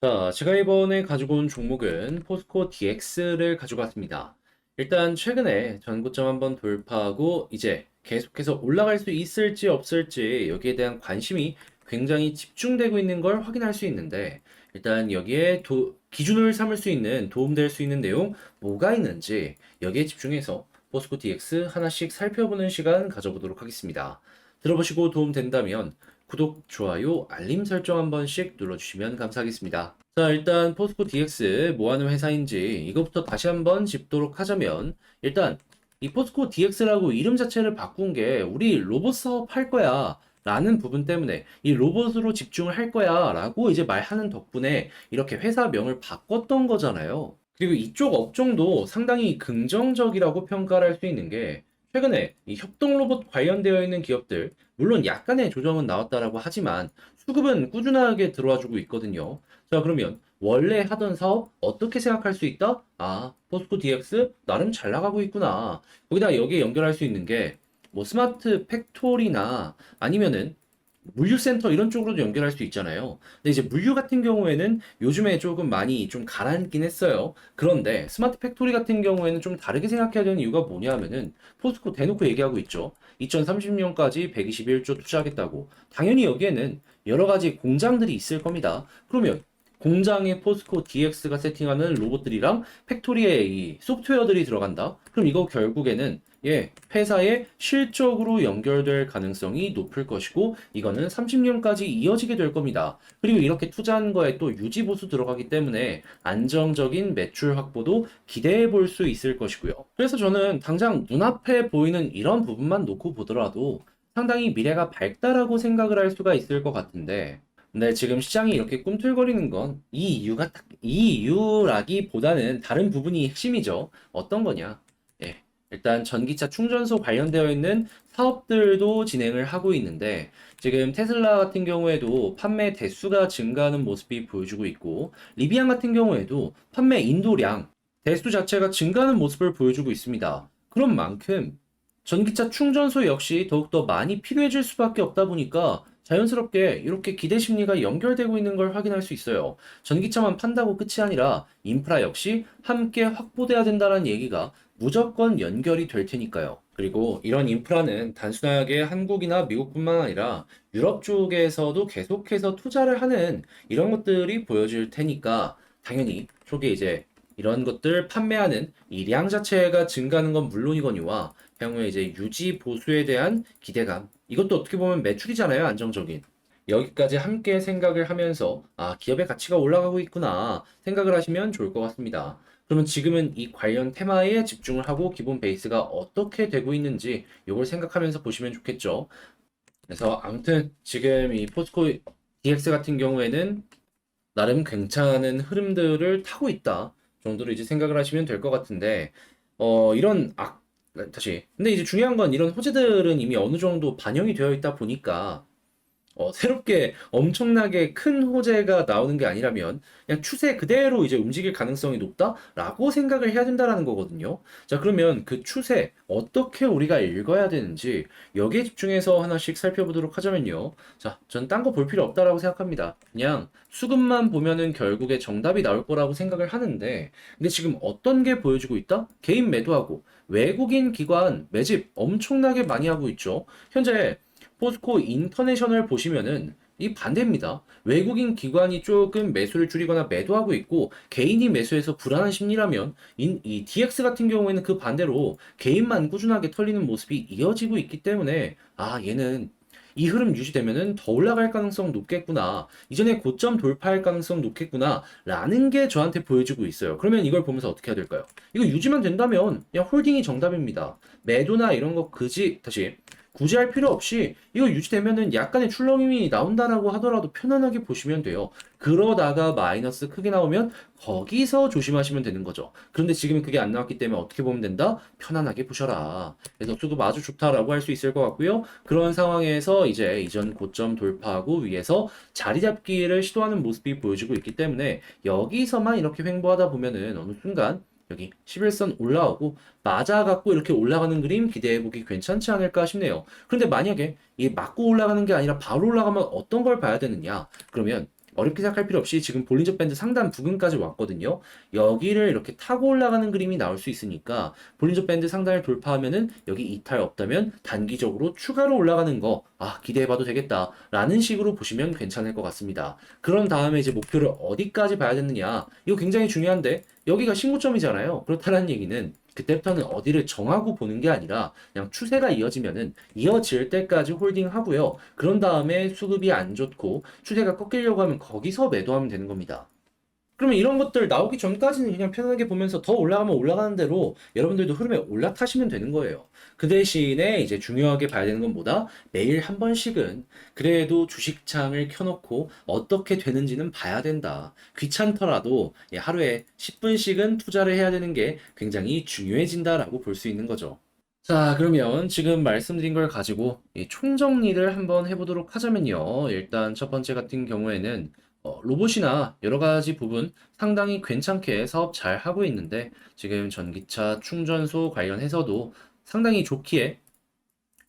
자, 제가 이번에 가지고 온 종목은 포스코 DX를 가지고 왔습니다. 일단 최근에 전고점 한번 돌파하고 이제 계속해서 올라갈 수 있을지 없을지 여기에 대한 관심이 굉장히 집중되고 있는 걸 확인할 수 있는데 일단 여기에 기준을 삼을 수 있는 도움될 수 있는 내용 뭐가 있는지 여기에 집중해서 포스코 DX 하나씩 살펴보는 시간 가져보도록 하겠습니다. 들어보시고 도움 된다면 구독, 좋아요, 알림 설정 한 번씩 눌러주시면 감사하겠습니다. 자, 일단 포스코 DX 뭐 하는 회사인지 이것부터 다시 한번 짚도록 하자면 일단 이 포스코 DX라고 이름 자체를 바꾼 게 우리 로봇 사업 할 거야 라는 부분 때문에 이 로봇으로 집중을 할 거야 라고 이제 말하는 덕분에 이렇게 회사명을 바꿨던 거잖아요. 그리고 이쪽 업종도 상당히 긍정적이라고 평가를 할 수 있는 게 최근에 이 협동 로봇 관련되어 있는 기업들, 물론 약간의 조정은 나왔다라고 하지만 수급은 꾸준하게 들어와 주고 있거든요. 자, 그러면 원래 하던 사업 어떻게 생각할 수 있다? 아, 포스코 DX 나름 잘 나가고 있구나. 거기다 여기에 연결할 수 있는 게 뭐 스마트 팩토리나 아니면은 물류센터 이런 쪽으로도 연결할 수 있잖아요. 근데 이제 물류 같은 경우에는 요즘에 조금 많이 좀 가라앉긴 했어요. 그런데 스마트 팩토리 같은 경우에는 좀 다르게 생각해야 되는 이유가 뭐냐 하면은 포스코 대놓고 얘기하고 있죠. 2030년까지 121조 투자하겠다고. 당연히 여기에는 여러 가지 공장들이 있을 겁니다. 그러면 공장에 포스코 DX가 세팅하는 로봇들이랑 팩토리에 이 소프트웨어들이 들어간다? 그럼 이거 결국에는 회사의 실적으로 연결될 가능성이 높을 것이고, 이거는 30년까지 이어지게 될 겁니다. 그리고 이렇게 투자한 거에 또 유지 보수 들어가기 때문에 안정적인 매출 확보도 기대해 볼 수 있을 것이고요. 그래서 저는 당장 눈앞에 보이는 이런 부분만 놓고 보더라도 상당히 미래가 밝다라고 생각을 할 수가 있을 것 같은데, 근데 지금 시장이 이렇게 꿈틀거리는 건 이 이유가 딱 이 이유라기보다는 다른 부분이 핵심이죠. 어떤 거냐? 예. 일단 전기차 충전소 관련되어 있는 사업들도 진행을 하고 있는데 지금 테슬라 같은 경우에도 판매 대수가 증가하는 모습이 보여주고 있고 리비안 같은 경우에도 판매 인도량 대수 자체가 증가하는 모습을 보여주고 있습니다. 그런 만큼 전기차 충전소 역시 더욱더 많이 필요해질 수밖에 없다 보니까 자연스럽게 이렇게 기대 심리가 연결되고 있는 걸 확인할 수 있어요. 전기차만 판다고 끝이 아니라 인프라 역시 함께 확보돼야 된다는 얘기가 무조건 연결이 될 테니까요. 그리고 이런 인프라는 단순하게 한국이나 미국뿐만 아니라 유럽 쪽에서도 계속해서 투자를 하는 이런 것들이 보여질 테니까 당연히 초기에 이제 이런 것들 판매하는 이 량 자체가 증가하는 건 물론이거니와 향후에 이제 유지 보수에 대한 기대감. 이것도 어떻게 보면 매출이잖아요, 안정적인. 여기까지 함께 생각을 하면서, 아, 기업의 가치가 올라가고 있구나, 생각을 하시면 좋을 것 같습니다. 그러면 지금은 이 관련 테마에 집중을 하고 기본 베이스가 어떻게 되고 있는지 이걸 생각하면서 보시면 좋겠죠. 그래서 아무튼 지금 이 포스코 DX 같은 경우에는 나름 괜찮은 흐름들을 타고 있다 정도로 이제 생각을 하시면 될 것 같은데, 이런 다시. 근데 이제 중요한 건 이런 호재들은 이미 어느 정도 반영이 되어 있다 보니까 새롭게 엄청나게 큰 호재가 나오는 게 아니라면 그냥 추세 그대로 이제 움직일 가능성이 높다라고 생각을 해야 된다라는 거거든요. 자, 그러면 그 추세 어떻게 우리가 읽어야 되는지 여기에 집중해서 하나씩 살펴보도록 하자면요. 자, 전 딴 거 볼 필요 없다라고 생각합니다. 그냥 수급만 보면은 결국에 정답이 나올 거라고 생각을 하는데, 근데 지금 어떤 게 보여주고 있다? 개인 매도하고 외국인 기관 매집 엄청나게 많이 하고 있죠. 현재 포스코 인터내셔널 보시면은 이 반대입니다. 외국인 기관이 조금 매수를 줄이거나 매도하고 있고 개인이 매수해서 불안한 심리라면 이 DX 같은 경우에는 그 반대로 개인만 꾸준하게 털리는 모습이 이어지고 있기 때문에 아, 얘는 이 흐름 유지되면은 더 올라갈 가능성 높겠구나. 이전에 고점 돌파할 가능성 높겠구나. 라는 게 저한테 보여주고 있어요. 그러면 이걸 보면서 어떻게 해야 될까요? 이거 유지만 된다면 그냥 홀딩이 정답입니다. 매도나 이런 거 다시 굳이 할 필요 없이 이거 유지되면은 약간의 출렁임이 나온다라고 하더라도 편안하게 보시면 돼요. 그러다가 마이너스 크게 나오면 거기서 조심하시면 되는 거죠. 그런데 지금은 그게 안 나왔기 때문에 어떻게 보면 된다? 편안하게 보셔라. 그래서 수급 아주 좋다라고 할 수 있을 것 같고요. 그런 상황에서 이제 이전 고점 돌파하고 위에서 자리 잡기를 시도하는 모습이 보여지고 있기 때문에 여기서만 이렇게 횡보하다 보면은 어느 순간 여기 11선 올라오고 맞아갖고 이렇게 올라가는 그림 기대해보기 괜찮지 않을까 싶네요. 그런데 만약에 이 맞고 올라가는 게 아니라 바로 올라가면 어떤 걸 봐야 되느냐? 그러면 어렵게 생각할 필요 없이 지금 볼린저 밴드 상단 부근까지 왔거든요. 여기를 이렇게 타고 올라가는 그림이 나올 수 있으니까 볼린저 밴드 상단을 돌파하면은 여기 이탈 없다면 단기적으로 추가로 올라가는 거 기대해봐도 되겠다라는 식으로 보시면 괜찮을 것 같습니다. 그런 다음에 이제 목표를 어디까지 봐야 되느냐 이거 굉장히 중요한데 여기가 신고점이잖아요. 그렇다는 얘기는 그때부터는 어디를 정하고 보는 게 아니라 그냥 추세가 이어지면은 이어질 때까지 홀딩 하고요. 그런 다음에 수급이 안 좋고 추세가 꺾이려고 하면 거기서 매도하면 되는 겁니다. 그러면 이런 것들 나오기 전까지는 그냥 편하게 보면서 더 올라가면 올라가는 대로 여러분들도 흐름에 올라타시면 되는 거예요. 그 대신에 이제 중요하게 봐야 되는 건 뭐다? 매일 한 번씩은 그래도 주식창을 켜놓고 어떻게 되는지는 봐야 된다. 귀찮더라도 하루에 10분씩은 투자를 해야 되는 게 굉장히 중요해진다라고 볼 수 있는 거죠. 자, 그러면 지금 말씀드린 걸 가지고 이 총정리를 한번 해보도록 하자면요. 일단 첫 번째 같은 경우에는 로봇이나 여러 가지 부분 상당히 괜찮게 사업 잘 하고 있는데 지금 전기차 충전소 관련해서도 상당히 좋기에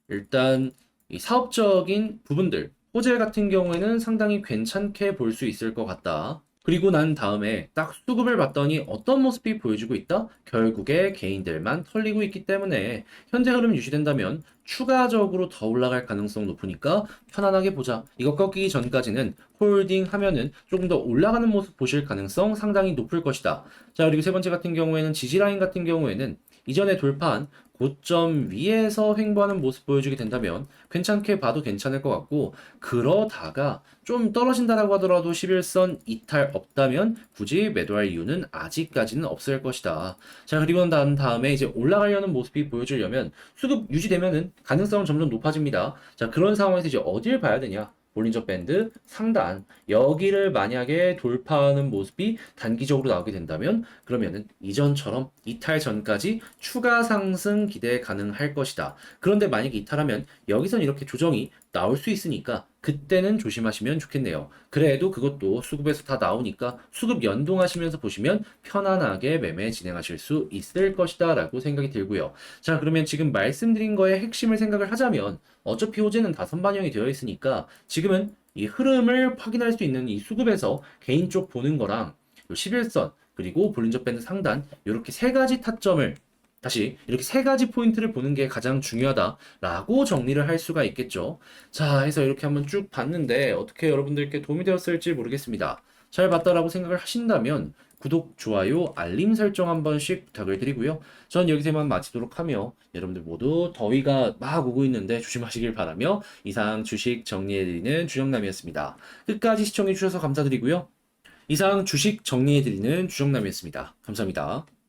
일단 이 사업적인 부분들, 호재 같은 경우에는 상당히 괜찮게 볼 수 있을 것 같다. 그리고 난 다음에 딱 수급을 봤더니 어떤 모습이 보여주고 있다? 결국에 개인들만 털리고 있기 때문에 현재 흐름 유지된다면 추가적으로 더 올라갈 가능성 높으니까 편안하게 보자. 이거 꺾이기 전까지는 홀딩 하면은 조금 더 올라가는 모습 보실 가능성 상당히 높을 것이다. 자, 그리고 세 번째 같은 경우에는 지지라인 같은 경우에는 이전에 돌파한 고점 위에서 횡보하는 모습 보여주게 된다면 괜찮게 봐도 괜찮을 것 같고 그러다가 좀 떨어진다라고 하더라도 11선 이탈 없다면 굳이 매도할 이유는 아직까지는 없을 것이다. 자, 그리고 난 다음에 이제 올라가려는 모습이 보여주려면 수급 유지되면은 가능성은 점점 높아집니다. 자, 그런 상황에서 이제 어딜 봐야 되냐? 볼린저 밴드 상단 여기를 만약에 돌파하는 모습이 단기적으로 나오게 된다면 그러면은 이전처럼 이탈 전까지 추가 상승 기대 가능할 것이다. 그런데 만약에 이탈하면 여기선 이렇게 조정이 나올 수 있으니까 그때는 조심하시면 좋겠네요. 그래도 그것도 수급에서 다 나오니까 수급 연동하시면서 보시면 편안하게 매매 진행하실 수 있을 것이다 라고 생각이 들고요. 자, 그러면 지금 말씀드린 거에 핵심을 생각을 하자면 어차피 호재는 다 선반영이 되어 있으니까 지금은 이 흐름을 확인할 수 있는 이 수급에서 개인 쪽 보는 거랑 11선 그리고 볼린저 밴드 상단 이렇게 세 가지 타점을 다시 이렇게 세 가지 포인트를 보는 게 가장 중요하다라고 정리를 할 수가 있겠죠. 자, 해서 이렇게 한번 쭉 봤는데 어떻게 여러분들께 도움이 되었을지 모르겠습니다. 잘 봤다라고 생각을 하신다면 구독, 좋아요, 알림 설정 한 번씩 부탁을 드리고요. 전 여기서만 마치도록 하며 여러분들 모두 더위가 막 오고 있는데 조심하시길 바라며 이상 주식 정리해드리는 주정남이었습니다. 끝까지 시청해주셔서 감사드리고요. 이상 주식 정리해드리는 주정남이었습니다. 감사합니다.